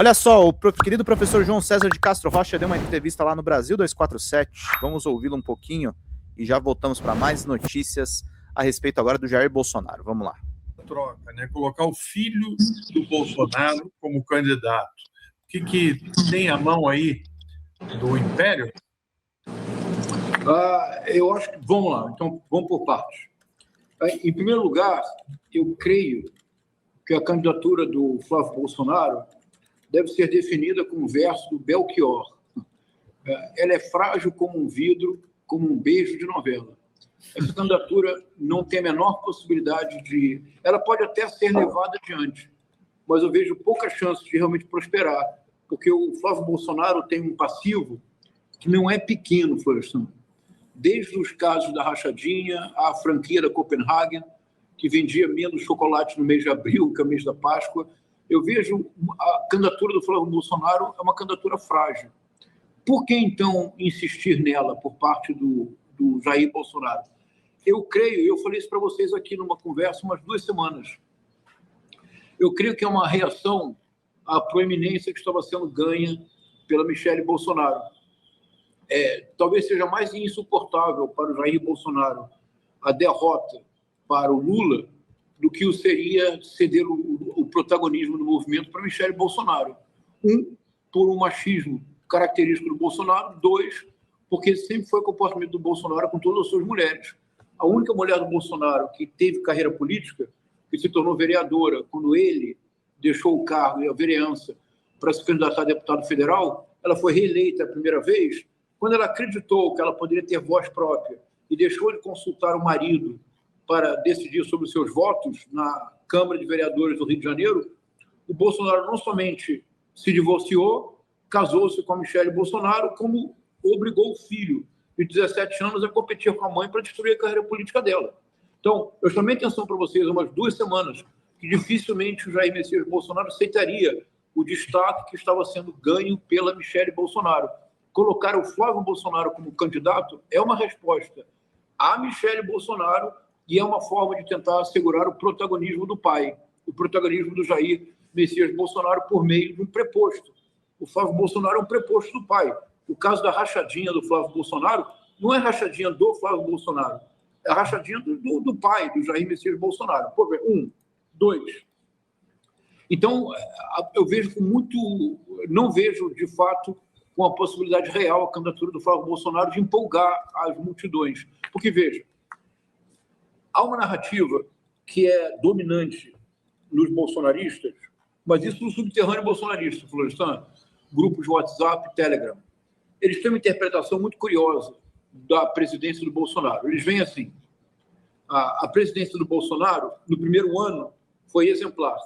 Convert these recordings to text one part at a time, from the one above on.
Olha só, o querido professor João César de Castro Rocha deu uma entrevista lá no Brasil 247. Vamos ouvi-lo um pouquinho e já voltamos para mais notícias a respeito agora do Jair Bolsonaro. Vamos lá. Troca, né? Colocar o filho do Bolsonaro como candidato. O que tem a mão aí do Império? Eu acho que... Vamos lá, então vamos por partes. Em primeiro lugar, eu creio que a candidatura do Flávio Bolsonaro deve ser definida com o verso do Belchior. Ela é frágil como um vidro, como um beijo de novela. Essa candidatura não tem a menor possibilidade de... Ela pode até ser levada adiante, mas eu vejo poucas chances de realmente prosperar, porque o Flávio Bolsonaro tem um passivo que não é pequeno, Florestan. Desde os casos da rachadinha, a franquia da Copenhagen, que vendia menos chocolate no mês de abril que no mês da Páscoa, eu vejo a candidatura do Flávio Bolsonaro é uma candidatura frágil. Por que, então, insistir nela por parte do Jair Bolsonaro? Eu creio, eu falei isso para vocês aqui numa conversa umas 2 semanas, eu creio que é uma reação à proeminência que estava sendo ganha pela Michelle Bolsonaro. Talvez seja mais insuportável para o Jair Bolsonaro a derrota para o Lula do que o seria ceder o protagonismo do movimento para Michelle Bolsonaro. Por um machismo característico do Bolsonaro. 2, porque sempre foi o comportamento do Bolsonaro com todas as suas mulheres. A única mulher do Bolsonaro que teve carreira política, que se tornou vereadora, quando ele deixou o cargo e a vereança para se candidatar a deputado federal, ela foi reeleita a primeira vez, quando ela acreditou que ela poderia ter voz própria e deixou de consultar o marido para decidir sobre os seus votos na Câmara de Vereadores do Rio de Janeiro, o Bolsonaro não somente se divorciou, casou-se com a Michelle Bolsonaro, como obrigou o filho de 17 anos a competir com a mãe para destruir a carreira política dela. Então, eu chamei atenção para vocês há umas 2 semanas que dificilmente o Jair Messias Bolsonaro aceitaria o destaque que estava sendo ganho pela Michelle Bolsonaro. Colocar o Flávio Bolsonaro como candidato é uma resposta à Michelle Bolsonaro e é uma forma de tentar assegurar o protagonismo do pai, o protagonismo do Jair Messias Bolsonaro por meio de um preposto. O Flávio Bolsonaro é um preposto do pai. O caso da rachadinha do Flávio Bolsonaro não é rachadinha do Flávio Bolsonaro, é a rachadinha do pai, do Jair Messias Bolsonaro. Por ver, 2. Então, eu vejo com muito... Não vejo, de fato, com a possibilidade real a candidatura do Flávio Bolsonaro de empolgar as multidões. Porque, veja, há uma narrativa que é dominante nos bolsonaristas, mas isso no subterrâneo bolsonarista, Florestan, grupos de WhatsApp, Telegram. Eles têm uma interpretação muito curiosa da presidência do Bolsonaro. Eles veem assim: a presidência do Bolsonaro, no primeiro ano, foi exemplar.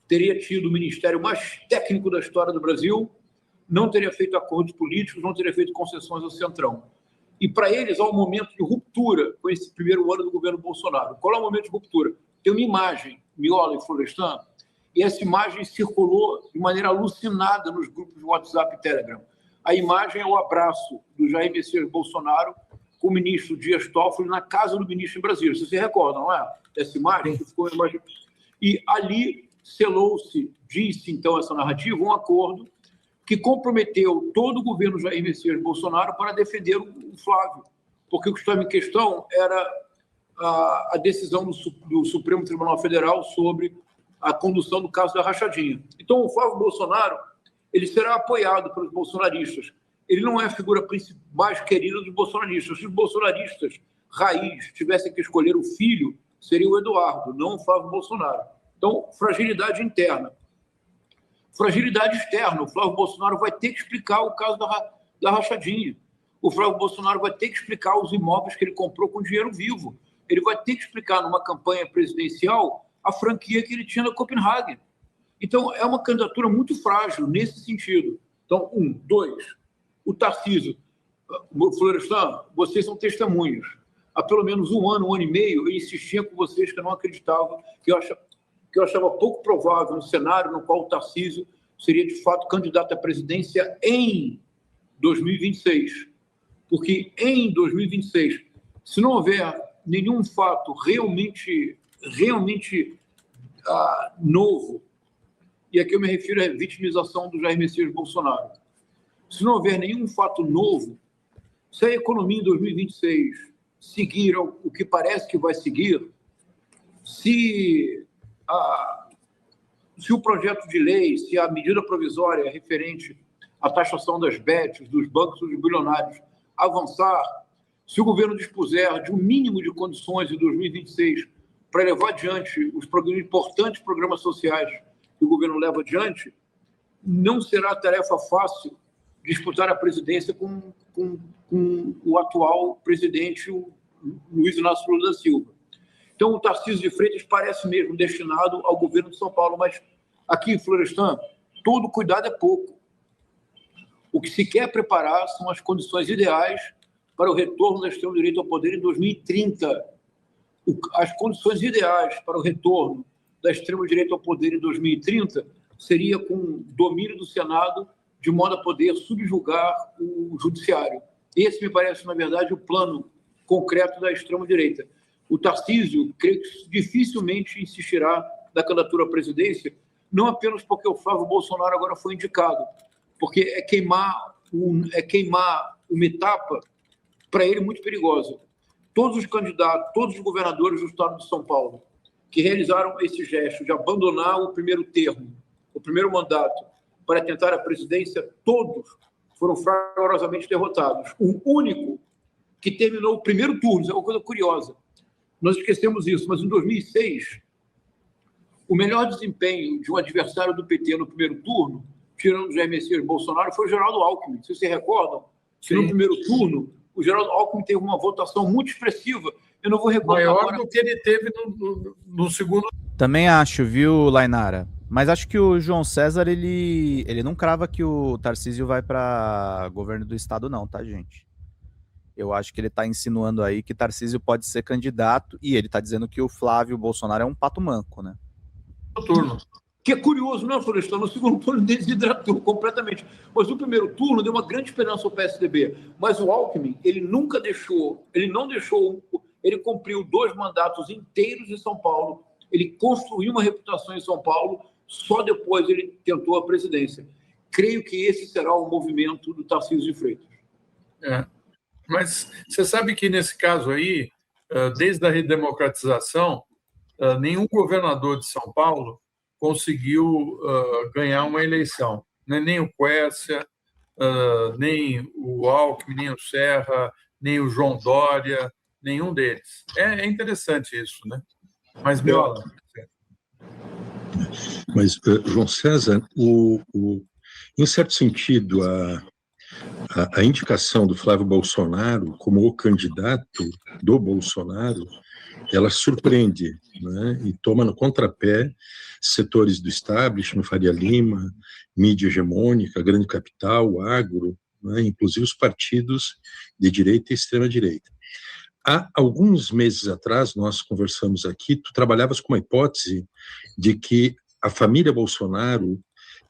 Teria tido o ministério mais técnico da história do Brasil, não teria feito acordos políticos, não teria feito concessões ao Centrão. E, para eles, há um momento de ruptura com esse primeiro ano do governo Bolsonaro. Qual é o momento de ruptura? Tem uma imagem, Miola e Florestan, e essa imagem circulou de maneira alucinada nos grupos de WhatsApp e Telegram. A imagem é o abraço do Jair Messias Bolsonaro com o ministro Dias Toffoli na casa do ministro em Brasília. Você se recorda, não é? Essa imagem? Ficou imagem... E ali selou-se, disse então essa narrativa, um acordo que comprometeu todo o governo Jair Messias Bolsonaro para defender o Flávio, porque o que estava em questão era a decisão do Supremo Tribunal Federal sobre a condução do caso da rachadinha. Então, o Flávio Bolsonaro ele será apoiado pelos bolsonaristas. Ele não é a figura mais querida dos bolsonaristas. Se os bolsonaristas raiz tivessem que escolher o filho, seria o Eduardo, não o Flávio Bolsonaro. Então, fragilidade interna. Fragilidade externa. O Flávio Bolsonaro vai ter que explicar o caso da rachadinha. O Flávio Bolsonaro vai ter que explicar os imóveis que ele comprou com dinheiro vivo. Ele vai ter que explicar numa campanha presidencial a franquia que ele tinha na Copenhagen. Então, é uma candidatura muito frágil nesse sentido. Então, 2. O Tarcísio. Florestan, vocês são testemunhas. Há pelo menos um ano e meio, eu insistia com vocês que eu não acreditava, que eu achava pouco provável um cenário no qual o Tarcísio seria, de fato, candidato à presidência em 2026. Porque em 2026, se não houver nenhum fato realmente novo, e aqui eu me refiro à vitimização do Jair Messias Bolsonaro. Se não houver nenhum fato novo, se a economia em 2026 seguir o que parece que vai seguir, se o projeto de lei, se a medida provisória referente à taxação das bets, dos bancos dos bilionários avançar, se o governo dispuser de um mínimo de condições em 2026 para levar adiante os importantes programas sociais que o governo leva adiante, não será tarefa fácil disputar a presidência com o atual presidente, o Luiz Inácio Lula da Silva. Então, o Tarcísio de Freitas parece mesmo destinado ao governo de São Paulo, mas aqui em Florestan, todo cuidado é pouco. O que se quer preparar são as condições ideais para o retorno da extrema-direita ao poder em 2030. As condições ideais para o retorno da extrema-direita ao poder em 2030 seria com domínio do Senado, de modo a poder subjugar o judiciário. Esse me parece, na verdade, o plano concreto da extrema-direita. O Tarcísio, creio que dificilmente insistirá na candidatura à presidência, não apenas porque o Flávio Bolsonaro agora foi indicado, porque é queimar uma etapa para ele muito perigosa. Todos os candidatos, todos os governadores do estado de São Paulo que realizaram esse gesto de abandonar o primeiro termo, o primeiro mandato, para tentar a presidência, todos foram fragorosamente derrotados. O único que terminou o primeiro turno, isso é uma coisa curiosa, nós esquecemos isso, mas em 2006, o melhor desempenho de um adversário do PT no primeiro turno, tirando o Jair Messias Bolsonaro, foi o Geraldo Alckmin. Vocês se recordam que no primeiro turno o Geraldo Alckmin teve uma votação muito expressiva. Eu não vou recordar maior agora do que ele teve no segundo. Também acho, viu, Lainara? Mas acho que o João César, ele não crava que o Tarcísio vai para governo do estado, não, tá, gente? Eu acho que ele tá insinuando aí que Tarcísio pode ser candidato e ele tá dizendo que o Flávio Bolsonaro é um pato manco, né? Turno. Que é curioso, não, Florestan? No segundo turno desidratou completamente. Mas no primeiro turno deu uma grande esperança ao PSDB. Mas o Alckmin, ele não deixou, ele cumpriu 2 mandatos inteiros em São Paulo, ele construiu uma reputação em São Paulo, só depois ele tentou a presidência. Creio que esse será o movimento do Tarcísio de Freitas. Mas você sabe que nesse caso aí, desde a redemocratização, nenhum governador de São Paulo conseguiu ganhar uma eleição. Nem o Quércia, nem o Alckmin, nem o Serra, nem o João Dória, nenhum deles. É interessante isso, né? Mas, Miola... Mas, João César, em certo sentido, a indicação do Flávio Bolsonaro como o candidato do Bolsonaro, ela surpreende, né? E toma no contrapé setores do establishment, Faria Lima, mídia hegemônica, grande capital, o agro, né? Inclusive os partidos de direita e extrema-direita. Há alguns meses atrás, nós conversamos aqui, tu trabalhavas com uma hipótese de que a família Bolsonaro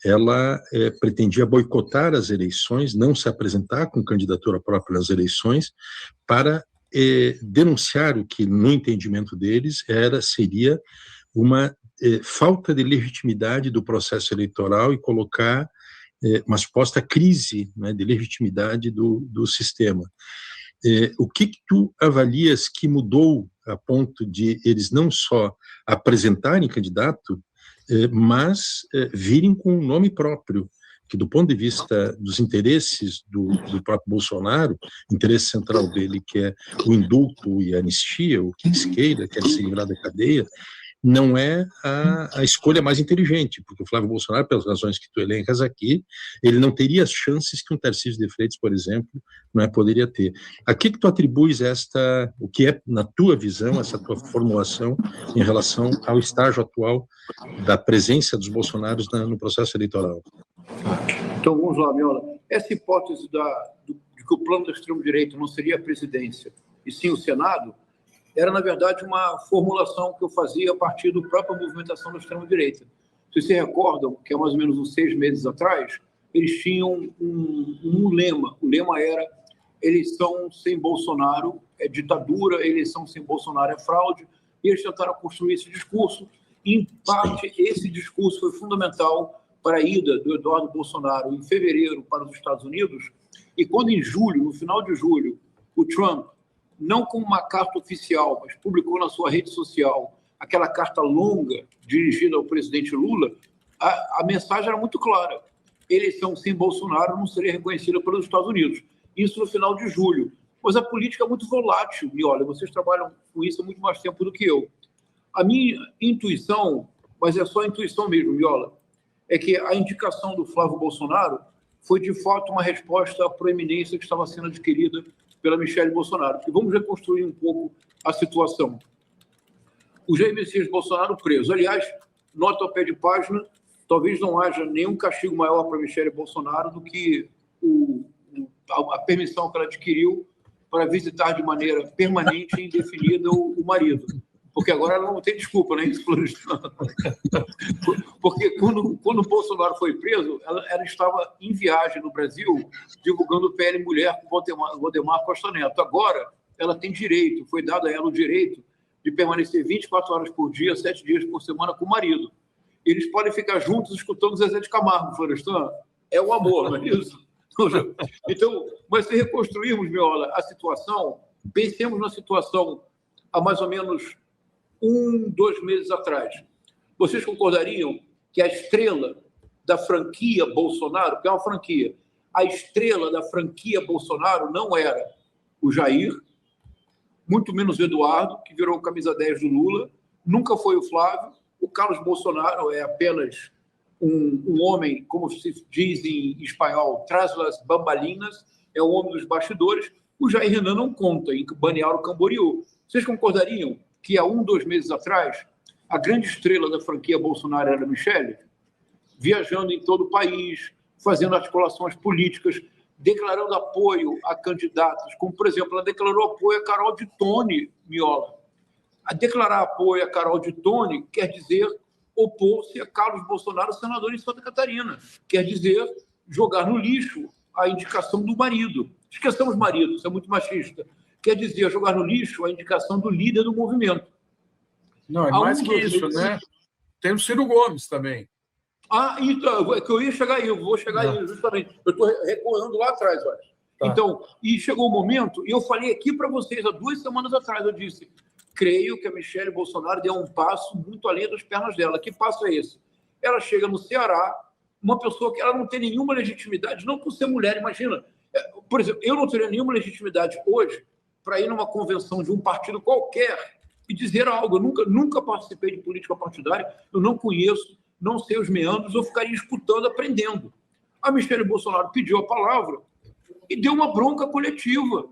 ela pretendia boicotar as eleições, não se apresentar com candidatura própria nas eleições, para denunciar o que, no entendimento deles, seria uma falta de legitimidade do processo eleitoral e colocar uma suposta crise, né, de legitimidade do sistema. O que tu avalias que mudou a ponto de eles não só apresentarem candidato, mas virem com um nome próprio, que do ponto de vista dos interesses do próprio Bolsonaro, interesse central dele, que é o indulto e a anistia, o que se queira, quer se livrar da cadeia, não é a escolha mais inteligente, porque o Flávio Bolsonaro, pelas razões que tu elencas aqui, ele não teria as chances que um Tarcísio de Freitas, por exemplo, poderia ter. A que tu atribuis o que é, na tua visão, essa tua formulação em relação ao estágio atual da presença dos Bolsonaros no processo eleitoral? Então, vamos lá, Miola. Essa hipótese de que o plano da extrema-direita não seria a presidência, e sim o Senado, era, na verdade, uma formulação que eu fazia a partir da própria movimentação da extrema-direita. Vocês se recordam que há mais ou menos uns 6 meses atrás, eles tinham um lema. O lema era: eleição sem Bolsonaro é ditadura, eleição sem Bolsonaro é fraude. E eles tentaram construir esse discurso Em parte, esse discurso foi fundamental para a ida do Eduardo Bolsonaro em fevereiro para os Estados Unidos, e quando em julho, no final de julho, o Trump, não com uma carta oficial, mas publicou na sua rede social aquela carta longa dirigida ao presidente Lula, a mensagem era muito clara. Eleição sem Bolsonaro não seria reconhecida pelos Estados Unidos. Isso no final de julho. Mas a política é muito volátil, e olha, vocês trabalham com isso há muito mais tempo do que eu. A minha intuição, mas é só intuição mesmo, Miola, é que a indicação do Flávio Bolsonaro foi, de fato, uma resposta à proeminência que estava sendo adquirida pela Michelle Bolsonaro. E vamos reconstruir um pouco a situação. O Jair Messias Bolsonaro preso. Aliás, nota ao pé de página, talvez não haja nenhum castigo maior para Michelle Bolsonaro do que a permissão que ela adquiriu para visitar de maneira permanente e indefinida o marido. Porque agora ela não tem desculpa, né? Porque quando o Bolsonaro foi preso, ela estava em viagem no Brasil, divulgando o PL Mulher com Valdemar Costa Neto. Agora, ela tem direito, foi dado a ela o direito de permanecer 24 horas por dia, 7 dias por semana com o marido. Eles podem ficar juntos escutando Zezé de Camargo, Florestan. É o amor, não é isso? Então, mas se reconstruirmos, Miola, a situação, pensemos na situação há mais ou menos 2 meses atrás. Vocês concordariam que a estrela da franquia Bolsonaro, que é uma franquia, a estrela da franquia Bolsonaro não era o Jair, muito menos o Eduardo, que virou camisa 10 do Lula, nunca foi o Flávio, o Carlos Bolsonaro é apenas um homem, como se diz em espanhol, tras las bambalinas, é o homem dos bastidores. O Jair Renan não conta em Balneário Camboriú. Vocês concordariam que há 2 meses atrás a grande estrela da franquia Bolsonaro era a Michelle? Viajando em todo o país, fazendo articulações políticas, declarando apoio a candidatos, como, por exemplo, ela declarou apoio a Carol de Tone, Miola. A declarar apoio a Carol de Tone quer dizer opor-se a Carlos Bolsonaro, senador em Santa Catarina. Quer dizer jogar no lixo a indicação do marido. Esqueçamos marido, isso é muito machista. Quer dizer jogar no lixo a indicação do líder do movimento. Não, é mais que isso, né? Tem o Ciro Gomes também. Então, é que eu ia chegar aí, eu vou chegar aí justamente. Eu estou recuando lá atrás, olha. Tá. Então, e chegou o momento, e eu falei aqui para vocês há 2 semanas atrás, eu disse, creio que a Michelle Bolsonaro deu um passo muito além das pernas dela. Que passo é esse? Ela chega no Ceará, uma pessoa que ela não tem nenhuma legitimidade, não por ser mulher, imagina. Por exemplo, eu não teria nenhuma legitimidade hoje para ir numa convenção de um partido qualquer e dizer algo. Eu nunca participei de política partidária, eu não conheço, não sei os meandros, eu ficaria escutando, aprendendo. A Michelle Bolsonaro pediu a palavra e deu uma bronca coletiva.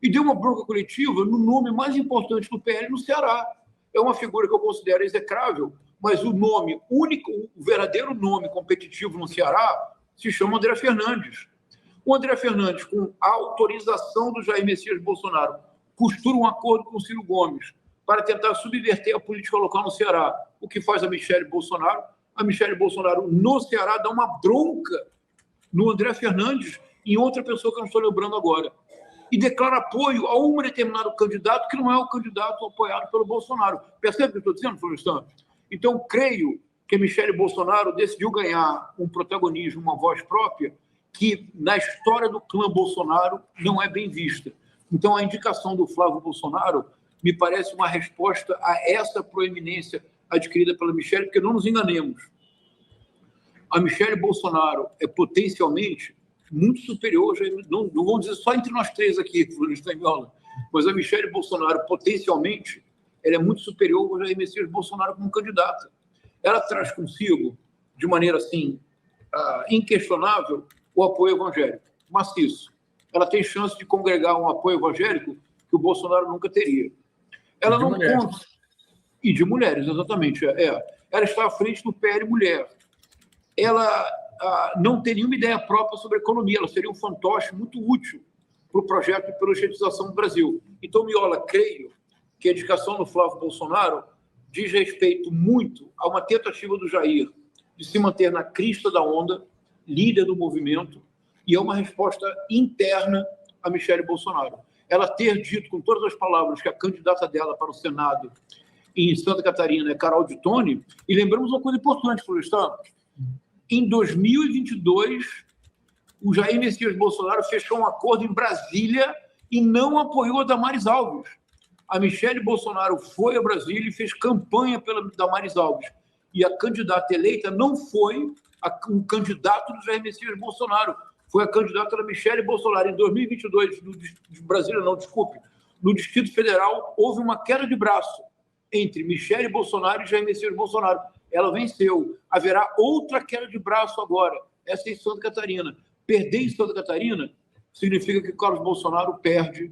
E deu uma bronca coletiva no nome mais importante do PL no Ceará. É uma figura que eu considero execrável, mas o nome único, o verdadeiro nome competitivo no Ceará se chama André Fernandes. O André Fernandes, com a autorização do Jair Messias Bolsonaro, costura um acordo com o Ciro Gomes para tentar subverter a política local no Ceará. O que faz a Michelle Bolsonaro? A Michelle Bolsonaro, no Ceará, dá uma bronca no André Fernandes e em outra pessoa que eu não estou lembrando agora. E declara apoio a um determinado candidato que não é o candidato apoiado pelo Bolsonaro. Percebe o que eu estou dizendo, Florestan? Então, creio que a Michelle Bolsonaro decidiu ganhar um protagonismo, uma voz própria, que na história do clã Bolsonaro não é bem vista. Então, a indicação do Flávio Bolsonaro me parece uma resposta a essa proeminência adquirida pela Michelle, porque não nos enganemos. A Michelle Bolsonaro é potencialmente muito superior, não vamos dizer só entre nós 3 aqui, Florestan e Miola, mas a Michelle Bolsonaro, potencialmente, ela é muito superior ao Jair Messias Bolsonaro como candidata. Ela traz consigo, de maneira assim, inquestionável, o apoio evangélico, maciço. Ela tem chance de congregar um apoio evangélico que o Bolsonaro nunca teria. Ela não conta. E de mulheres, exatamente. Ela está à frente do PL Mulher. Ela não tem nenhuma ideia própria sobre economia, ela seria um fantoche muito útil para o projeto de pelochetização do Brasil. Então, Miola, creio que a indicação do Flávio Bolsonaro diz respeito muito a uma tentativa do Jair de se manter na crista da onda, líder do movimento, e é uma resposta interna a Michelle Bolsonaro. Ela ter dito com todas as palavras que a candidata dela para o Senado em Santa Catarina é Carol de Tone, e lembramos uma coisa importante, Florestan. Em 2022, o Jair Messias Bolsonaro fechou um acordo em Brasília e não apoiou a Damares Alves. A Michele Bolsonaro foi a Brasília e fez campanha pela Damares Alves. E a candidata eleita não foi um candidato do Jair Messias Bolsonaro, foi a candidata da Michele Bolsonaro. Em 2022, no Distrito Federal, houve uma queda de braço entre Michele Bolsonaro e Jair Messias Bolsonaro. Ela venceu. Haverá outra queda de braço agora, essa em Santa Catarina. Perder em Santa Catarina significa que Carlos Bolsonaro perde.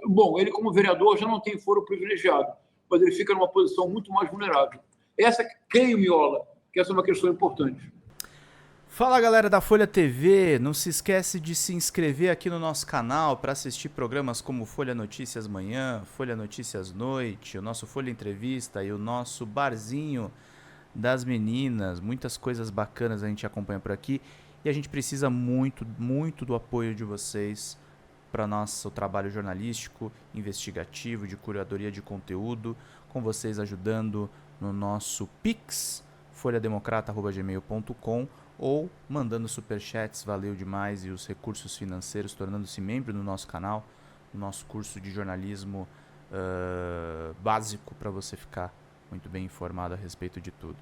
Bom, ele como vereador já não tem foro privilegiado, mas ele fica numa posição muito mais vulnerável. Essa, creio, Miola, que essa é uma questão importante. Fala, galera da Folha TV, não se esquece de se inscrever aqui no nosso canal para assistir programas como Folha Notícias Manhã, Folha Notícias Noite, o nosso Folha Entrevista e o nosso Barzinho das Meninas. Muitas coisas bacanas a gente acompanha por aqui e a gente precisa muito, muito do apoio de vocês para nosso trabalho jornalístico, investigativo, de curadoria de conteúdo, com vocês ajudando no nosso Pix, folhademocrata@gmail.com, ou mandando superchats, valeu demais, e os recursos financeiros, tornando-se membro do nosso canal, no nosso curso de jornalismo básico, para você ficar muito bem informado a respeito de tudo.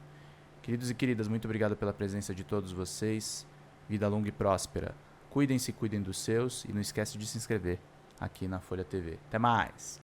Queridos e queridas, muito obrigado pela presença de todos vocês, vida longa e próspera. Cuidem-se, cuidem dos seus, e não esquece de se inscrever aqui na Folha TV. Até mais!